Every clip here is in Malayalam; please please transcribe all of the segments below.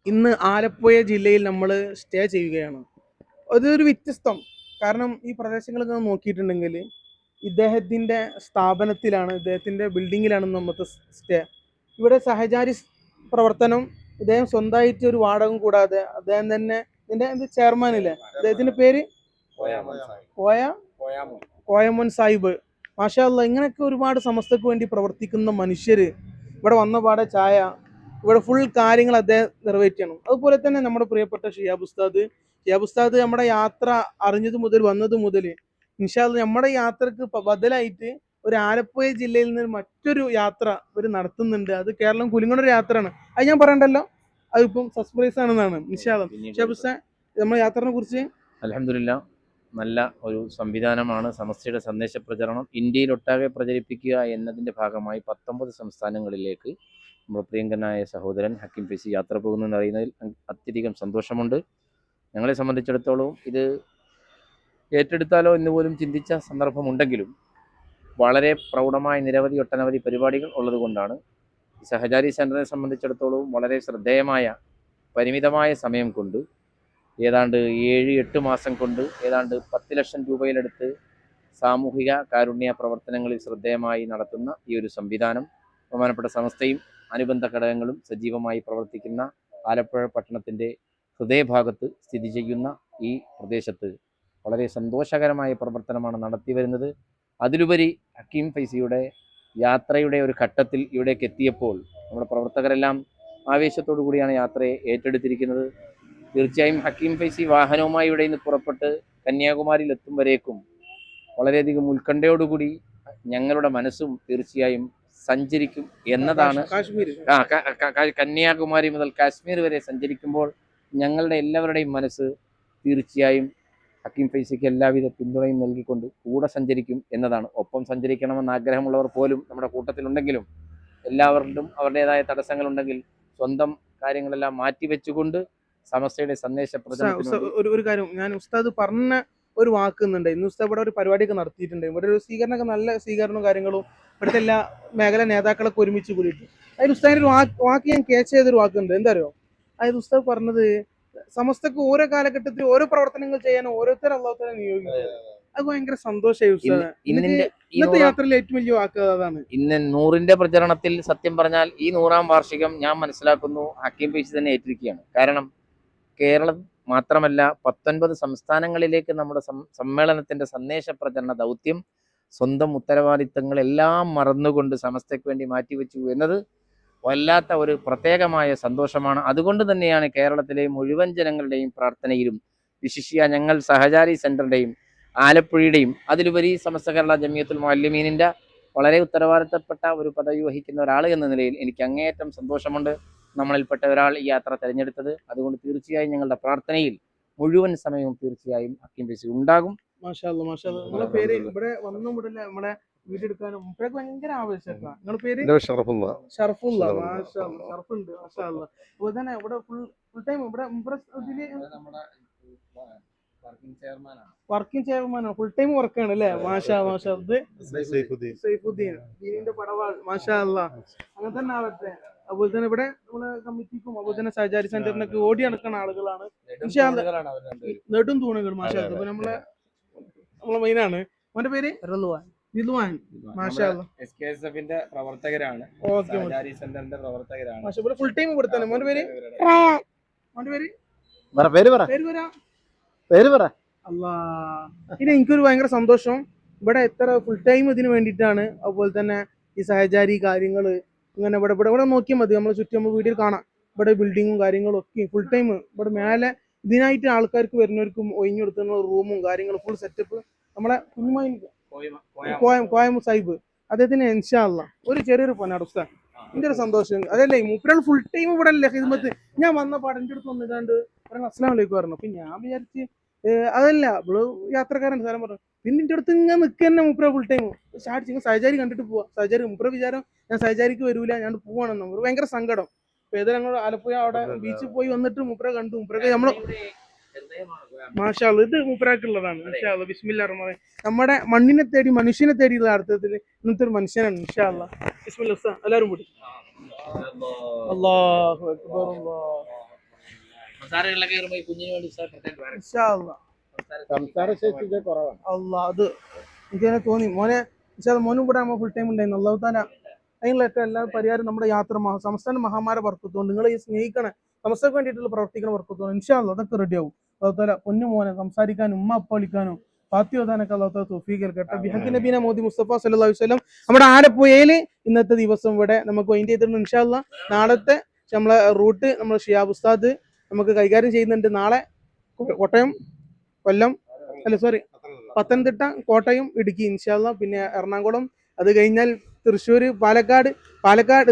ഇന്ന് ആലപ്പുഴ ജില്ലയിൽ നമ്മൾ സ്റ്റേ ചെയ്യുകയാണ്. അതൊരു വ്യത്യസ്തം. കാരണം ഈ പ്രദേശങ്ങളൊക്കെ നോക്കിയിട്ടുണ്ടെങ്കിൽ ഇദ്ദേഹത്തിൻ്റെ സ്ഥാപനത്തിലാണ്, ഇദ്ദേഹത്തിൻ്റെ ബിൽഡിങ്ങിലാണ് നമുക്ക് സ്റ്റേ. ഇവിടെ സഹചാരി പ്രവർത്തനം, ഇദ്ദേഹം സ്വന്തമായിട്ട് ഒരു വാടകം കൂടാതെ അദ്ദേഹം തന്നെ ഇതിൻ്റെ ചെയർമാനില്ലേ, അദ്ദേഹത്തിൻ്റെ പേര് കോയ കോയമോൻ സാഹിബ്. മാഷാ അല്ലാ, ഇങ്ങനെയൊക്കെ ഒരുപാട് സമസ്തക്ക് വേണ്ടി പ്രവർത്തിക്കുന്ന മനുഷ്യർ ഇവിടെ വന്ന പാടെ ചായ, ഇവിടെ ഫുൾ കാര്യങ്ങൾ അദ്ദേഹം നിറവേറ്റണം. അതുപോലെ തന്നെ നമ്മുടെ പ്രിയപ്പെട്ട ഷിയാബ് ഉസ്താദ് നമ്മുടെ യാത്ര അറിഞ്ഞത് മുതൽ വന്നത് മുതൽ ഇൻഷാ അല്ലാ നമ്മുടെ യാത്രക്ക് ബദലായിട്ട് ഒരു ആലപ്പുഴ ജില്ലയിൽ നിന്ന് മറ്റൊരു യാത്ര ഇവർ നടത്തുന്നുണ്ട്. അത് കേരളം കുലുങ്ങുന്ന ഒരു യാത്രയാണ്. അത് ഞാൻ പറയണ്ടല്ലോ, അതിപ്പം സസ്പെൻസ് ആണെന്നാണ്. ഇൻഷാ അല്ലാ ഷിയാബ് ഉസ്താദ് നമ്മുടെ യാത്രനെ കുറിച്ച്. അൽഹംദുലില്ലാ, നല്ല ഒരു സംവിധാനമാണ് സമസ്തയുടെ സന്ദേശ പ്രചരണം ഇന്ത്യയിലൊട്ടാകെ പ്രചരിപ്പിക്കുക എന്നതിൻ്റെ ഭാഗമായി 19 സംസ്ഥാനങ്ങളിലേക്ക് നമ്മുടെ പ്രിയങ്കനായ സഹോദരൻ ഹക്കീം ഫൈസി യാത്ര പോകുന്നതെന്ന് അറിയുന്നതിൽ അത്യധികം സന്തോഷമുണ്ട്. ഞങ്ങളെ സംബന്ധിച്ചിടത്തോളം ഇത് ഏറ്റെടുത്താലോ എന്ന് പോലും ചിന്തിച്ച സന്ദർഭമുണ്ടെങ്കിലും വളരെ പ്രൗഢമായ ഒട്ടനവധി പരിപാടികൾ ഉള്ളതുകൊണ്ടാണ് സഹചാരി സെൻ്ററിനെ സംബന്ധിച്ചിടത്തോളം വളരെ ശ്രദ്ധേയമായ പരിമിതമായ സമയം കൊണ്ട് ഏതാണ്ട് 7-8 മാസം കൊണ്ട് ഏതാണ്ട് 10 ലക്ഷം രൂപയിലെടുത്ത് സാമൂഹിക കാരുണ്യ പ്രവർത്തനങ്ങളിൽ ശ്രദ്ധേയമായി നടത്തുന്ന ഈ ഒരു സംവിധാനം ബഹുമാനപ്പെട്ട സംസ്ഥയും അനുബന്ധ ഘടകങ്ങളും സജീവമായി പ്രവർത്തിക്കുന്ന ആലപ്പുഴ പട്ടണത്തിൻ്റെ ഹൃദയഭാഗത്ത് സ്ഥിതി ചെയ്യുന്ന ഈ പ്രദേശത്ത് വളരെ സന്തോഷകരമായ പ്രവർത്തനമാണ് നടത്തി വരുന്നത്. അതിലുപരി ഹക്കീം ഫൈസിയുടെ യാത്രയുടെ ഒരു ഘട്ടത്തിൽ ഇവിടേക്ക് എത്തിയപ്പോൾ നമ്മുടെ പ്രവർത്തകരെല്ലാം ആവേശത്തോടു കൂടിയാണ് യാത്രയെ ഏറ്റെടുത്തിരിക്കുന്നത്. തീർച്ചയായും ഹക്കീം ഫൈസി വാഹനവുമായി ഇവിടെ നിന്ന് പുറപ്പെട്ട് കന്യാകുമാരിയിൽ എത്തും വരേക്കും വളരെയധികം ഉത്കണ്ഠയോടുകൂടി ഞങ്ങളുടെ മനസ്സും തീർച്ചയായും സഞ്ചരിക്കും എന്നതാണ്. കന്യാകുമാരി മുതൽ കാശ്മീർ വരെ സഞ്ചരിക്കുമ്പോൾ ഞങ്ങളുടെ എല്ലാവരുടെയും മനസ്സ് തീർച്ചയായും ഹക്കീം ഫൈസിക്ക് എല്ലാവിധ പിന്തുണയും നൽകിക്കൊണ്ട് കൂടെ സഞ്ചരിക്കും എന്നതാണ്. ഒപ്പം സഞ്ചരിക്കണമെന്ന് ആഗ്രഹമുള്ളവർ പോലും നമ്മുടെ കൂട്ടത്തിലുണ്ടെങ്കിലും എല്ലാവരിലും അവരുടേതായ തടസ്സങ്ങളുണ്ടെങ്കിൽ സ്വന്തം കാര്യങ്ങളെല്ലാം മാറ്റിവെച്ചുകൊണ്ട് സമസ്തയുടെ സന്ദേശ ഒരു കാര്യം ഞാൻ ഉസ്താദ് പറഞ്ഞ ഒരു വാക്കുന്നുണ്ട്. ഇന്ന് ഉസ്താദ് ഇവിടെ ഒരു പരിപാടിയൊക്കെ നടത്തിയിട്ടുണ്ട്. ഇവിടെ ഒരു സ്വീകരണമൊക്കെ നല്ല സ്വീകരണവും കാര്യങ്ങളും ഇവിടുത്തെ എല്ലാ മേഖലാ നേതാക്കളൊക്കെ ഒരുമിച്ച് കൂടിയിട്ട് അതിന് ഉസ്താദിന്റെ ഒരു വാക്ക് ഞാൻ ക്യാച്ച് ചെയ്തൊരു വാക്കുണ്ട്. എന്താ അറിയോ? അതായത് ഉസ്താദ് പറഞ്ഞത് സമസ്തക്ക് ഓരോ കാലഘട്ടത്തിൽ ഓരോ പ്രവർത്തനങ്ങൾ ചെയ്യാൻ ഓരോരുത്തർ അള്ളാഹുവിനെ നിയോഗിക്കുന്നത്. അത് ഭയങ്കര സന്തോഷമായി ഉസ്താദ്. ഇന്നത്തെ യാത്രയിൽ ഏറ്റവും വലിയ വാക്ക് അതാണ്. ഇന്ന് 100ന്റെ പ്രചരണത്തിൽ സത്യം പറഞ്ഞാൽ ഈ 100ാം വാർഷികം ഞാൻ മനസ്സിലാക്കുന്നു ഹക്കീം ഫൈസി തന്നെ ഏറ്റിരിക്കുകയാണ്. കാരണം കേരളം മാത്രമല്ല 19 സംസ്ഥാനങ്ങളിലേക്ക് നമ്മുടെ സമ്മേളനത്തിന്റെ സന്ദേശ പ്രചരണ ദൗത്യം സ്വന്തം ഉത്തരവാദിത്തങ്ങളെല്ലാം മറന്നുകൊണ്ട് സമസ്തയ്ക്ക് വേണ്ടി മാറ്റിവെച്ചു എന്നത് വല്ലാത്ത ഒരു പ്രത്യേകമായ സന്തോഷമാണ്. അതുകൊണ്ട് തന്നെയാണ് കേരളത്തിലെ മുഴുവൻ ജനങ്ങളുടെയും പ്രാർത്ഥനയിലും വിശിഷ്യ ഞങ്ങൾ സഹചാരി സെന്ററിന്റെയും ആലപ്പുഴയുടെയും അതിലുപരി സമസ്ത കേരള ജമിയത്തുൽ മുഅല്ലിമീനിന്റെ വളരെ ഉത്തരവാദിത്തപ്പെട്ട ഒരു പദവി വഹിക്കുന്ന ഒരാൾ എന്ന നിലയിൽ എനിക്ക് അങ്ങേയറ്റം സന്തോഷമുണ്ട് നമ്മളിൽപ്പെട്ട ഒരാൾ ഈ യാത്ര തിരഞ്ഞെടുത്തത്. അതുകൊണ്ട് തീർച്ചയായും ഞങ്ങളുടെ പ്രാർത്ഥനയിൽ മുഴുവൻ സമയവും തീർച്ചയായും ഹക്കീം ഫൈസി ഉണ്ടാകും. മാഷാ അല്ലാ, മാഷാ അല്ലാ. നിങ്ങളെ പേര് ഇവിടെ വന്നു മുതലേ നമ്മളെ വീടെടുക്കാനും മുപ്പരൊക്കെ ഭയങ്കര ആവേശമൊക്കെ. നിങ്ങളുടെ പേര്? ഷറഫുള്ള. മാഷാ അല്ലാ, ഷറഫുണ്ട്. മാഷാ അല്ലാ. അതുപോലെ തന്നെ ഇവിടെ ഫുൾ ടൈം ഇവിടെ വർക്കിംഗ് ചെയർമാനാണ്, ഫുൾ ടൈം വർക്കാണ് അല്ലേ? മാഷാ മാഷാ. സൈഫുദ്ദീൻ ദീനിന്റെ പടവാൾ. മാഷാ അല്ലാ, അങ്ങനെ തന്നെ ആവട്ടെ. അതുപോലെ തന്നെ ഇവിടെ നമ്മളെ കമ്മിറ്റിക്കും അതുപോലെ തന്നെ സഹചാരി സെന്ററിനൊക്കെ ഓടി നടക്കുന്ന ആളുകളാണ്. നെടും തൂണുകൾ. മാഷാ അല്ലാ. നമ്മളെ മെയിനാണ്. അവന്റെ പേര് റിദ്വാൻ. മാഷാ അല്ലാ. SKSF-ന്റെ പ്രവർത്തകരാണ്. സഹചാരി സെന്ററിന്റെ പ്രവർത്തകരാണ്. മാഷാ ഇവിടെ ഫുൾ ടൈം കൊടുത്താണ്. മോന്റെ പേര്? അല്ലാ. ഇനി എനിക്കൊരു ഭയങ്കര സന്തോഷം, ഇവിടെ എത്ര ഫുൾ ടൈം ഇതിന് വേണ്ടിയിട്ടാണ്. അതുപോലെ തന്നെ ഈ സഹചാരി കാര്യങ്ങള് ഇങ്ങനെ ഇവിടെ ഇവിടെ ഇവിടെ നോക്കിയാൽ മതി, നമ്മൾ ചുറ്റും നമ്മൾ വീഡിയോയിൽ കാണാം. ഇവിടെ ബിൽഡിങ്ങും കാര്യങ്ങളും ഒക്കെ ഫുൾ ടൈം ഇവിടെ മേലെ ഇതിനായിട്ട് ആൾക്കാർക്ക് വരുന്നവർക്കും ഒഴിഞ്ഞു കൊടുക്കുന്ന റൂമും കാര്യങ്ങളും ഫുൾ സെറ്റപ്പ് നമ്മളെ കോയം സാഹിബ് അദ്ദേഹത്തിന് ഇൻഷാ അല്ലാ ഒരു ചെറിയൊരു പൊന്നാട് ഉസ്താദ്. എൻ്റെ ഒരു സന്തോഷം അതല്ലേ, മൂപ്പരാൾ ഫുൾ ടൈം ഇവിടെ അല്ലേ ഹിദ്മത്ത്. ഞാൻ വന്ന പാടെ എൻ്റെ അടുത്ത് വന്നിട്ടാണ്ട് അസ്സലാമു അലൈക്കും പറഞ്ഞു. അപ്പൊ ഞാൻ വിചാരിച്ച് അതല്ല ഇവിടെ യാത്രക്കാരൻ സ്ഥലം പറഞ്ഞു. പിന്നെ എൻ്റെ അടുത്ത് ഇങ്ങനെ നിൽക്കുക തന്നെ മൂപ്പര ഫുൾ ടൈം. സ്റ്റാർട്ട് സഹചാരി കണ്ടിട്ട് പോവാ. സഹചാരി മൂപ്പര വിചാരം ഞാൻ സഹചാരിക്ക് വരൂല, ഞാൻ പോവാണെന്ന്. ഒരു ഭയങ്കര സങ്കടം. അപ്പൊ ഏതായാലും ഞങ്ങൾ ആലപ്പുഴ അവിടെ ബീച്ചിൽ പോയി വന്നിട്ട് മൂപ്പര കണ്ടു. മൂപ്പരൊക്കെ നമ്മള് മാഷാ അല്ലാ ഇത് മൂപ്പരാക്കുള്ളതാണ്. ഇൻഷാ അല്ലാ ബിസ്മില്ലാഹിർ റഹ്മാനിർ റഹീം. നമ്മുടെ മണ്ണിനെ തേടി മനുഷ്യനെ തേടിയുള്ള അർത്ഥത്തിൽ ഇന്നത്തെ ഒരു മനുഷ്യനാണ്. ഇൻഷാ അല്ലാ ബിസ്മില്ലാ. എല്ലാവരും കൂടി അല്ലാഹു അക്ബർ. സംസാരങ്ങളിലൊക്കെ കയറുമ്പോൾ ഈ കുഞ്ഞിന് വേണ്ടി ഉസ്താദ് പ്രത്യേകം വരണം. ഇൻഷാ അള്ളാ. സംസാരശേഷി കുറവാണ്. അള്ളാ അത് എനിക്കങ്ങനെ തോന്നി മോനെ. പക്ഷേ അത് മോനും കൂടെ നമ്മൾ ഫുൾ ടൈം ഉണ്ടായിരുന്നു. അള്ളാഹു താല അതിനുള്ളൊക്കെ എല്ലാ പരിഹാരം നമ്മുടെ യാത്ര സംസ്ഥാന മഹാമാര വർക്കത്തുകൊണ്ട് നിങ്ങൾ ഈ സ്നേഹിക്കണേ സംസ്ഥക്ക് വേണ്ടിയിട്ടുള്ള പ്രവർത്തിക്കുന്ന വർക്കത്തുകൊണ്ട് ഇൻഷാ അള്ളാ അതൊക്കെ റെഡിയാവും. അള്ളാഹു താല പൊന്നു മോനെ സംസാരിക്കാനും ഉമ്മ അപ്പ വിളിക്കാനും ഫാത്തി ഓതാനൊക്കെ അള്ളാഹു താല തൗഫീഖ് നൽകട്ടെ. ബിഹഖ് നബീന മോദി മുസ്തഫ സല്ലല്ലാഹു അലൈഹി വസല്ലം. നമ്മുടെ ആലപ്പുഴയിൽ ഇന്നത്തെ ദിവസം ഇവിടെ നമുക്ക് വൈൻഡ് ചെയ്തിട്ടുണ്ട്. ഇൻഷാ അള്ളാ നാളത്തെ നമ്മളെ റൂട്ട് നമ്മൾ ഷിയാബ് ഉസ്താദ് നമുക്ക് കൈകാര്യം ചെയ്യുന്നുണ്ട്. നാളെ കോട്ടയം, കൊല്ലം, അല്ല സോറി പത്തനംതിട്ട, കോട്ടയം, ഇടുക്കി ഇൻഷാ അള്ളാ. പിന്നെ എറണാകുളം, അത് കഴിഞ്ഞാൽ തൃശ്ശൂർ, പാലക്കാട്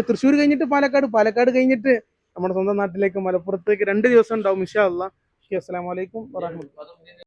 തൃശ്ശൂർ കഴിഞ്ഞിട്ട് പാലക്കാട് കഴിഞ്ഞിട്ട് നമ്മുടെ സ്വന്തം നാട്ടിലേക്ക് മലപ്പുറത്തേക്ക് 2 ദിവസം ഉണ്ടാവും ഇൻഷാ അള്ളാ. അസ്സലാമു അലൈക്കും വറഹ്മത്തുള്ളാഹി.